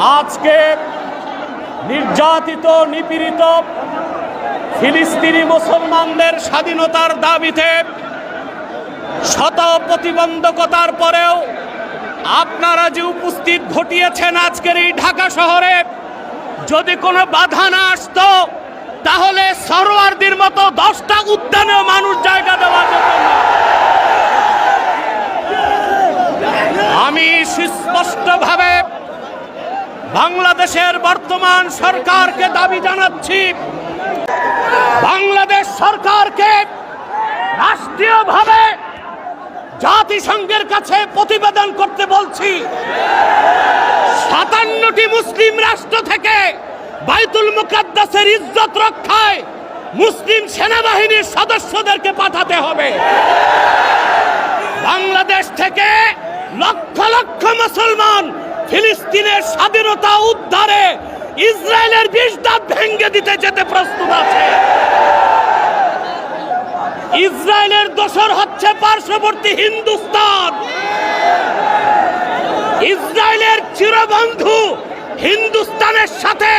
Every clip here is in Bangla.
আজকে নির্যাতিত নিপীড়িত ফিলিস্তিনি মুসলমানদের স্বাধীনতার দাবিতে শত প্রতিবন্ধকতার পরেও আপনারা যে উপস্থিত ঘটিয়েছেন আজকের এই ঢাকা শহরে, যদি কোনো বাধা না আসতো তাহলে সরোয়ারদের মতো 10টা উদ্যানেও মানুষ জায়গা দেওয়া যেত না। আমি সুস্পষ্টভাবে বাংলাদেশের বর্তমান সরকারকে দাবি জানাচ্ছি, বাংলাদেশ সরকারকে রাষ্ট্রীয়ভাবে জাতিসংঘের কাছে প্রতিবেদন করতে বলছি। 57টি মুসলিম রাষ্ট্র থেকে বাইতুল মুকাদ্দাসের ইজ্জত রক্ষায় মুসলিম সেনাবাহিনীর সদস্যদেরকে পাঠাতে হবে। বাংলাদেশ থেকে লক্ষ লক্ষ মুসলমান ফিলিস্তিনের স্বাধীনতা উদ্ধারে ইসরায়েলের 20 দাঁত ভেঙে দিতে যেতে প্রস্তুত আছে। ইসরায়েলের দোসর হচ্ছে পার্শ্ববর্তী হিন্দুস্তান। ইসরায়েলের চিরবন্ধু হিন্দুস্তানের সাথে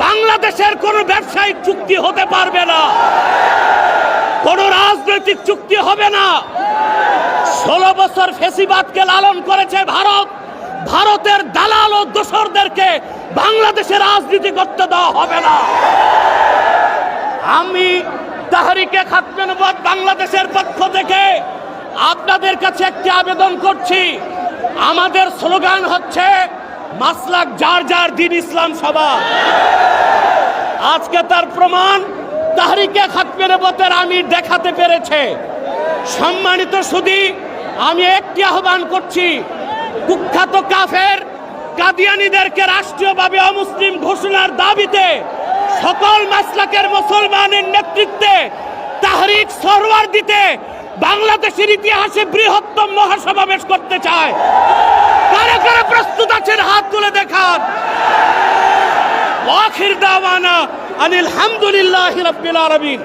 বাংলাদেশের কোনো ব্যবসায়িক চুক্তি হতে পারবে না, কোনো রাজনৈতিক চুক্তি হবে না। 16 বছর ফ্যাসিবাদকে লালন করেছে ভারত। ভারতের দালাল ও দোসরদেরকে বাংলাদেশে রাজনীতি করতে দেওয়া হবে না। আমি তাহরিকে খাতমে নবুয়ত বাংলাদেশের পক্ষ থেকে আপনাদের কাছে একটি আবেদন করছি। আমাদের স্লোগান হচ্ছে মাসলাক যার যার দিন ইসলাম সবার। আজকে তার প্রমাণ তাহরিকে খাতমে নবুয়তের আমির দেখাতে পেরেছে। সম্মানিত সুধী, আমি একটি আহ্বান করছি, কুখ্যাত কাফের কাদিয়ানীদেরকে রাষ্ট্রীয়ভাবে অমুসলিম ঘোষণার দাবিতে সকল মাসলাকের মুসলমানের নেতৃত্বে তাহরিক সরওয়ার দিতে বাংলাদেশের ইতিহাসে বৃহত্তম মহাসমাবেশ করতে চায়। কারা কারা প্রস্তুত আছেন হাত তুলে দেখান। আখির দাওয়ানা আনিল হামদুলিল্লাহি রাব্বিল আলামিন।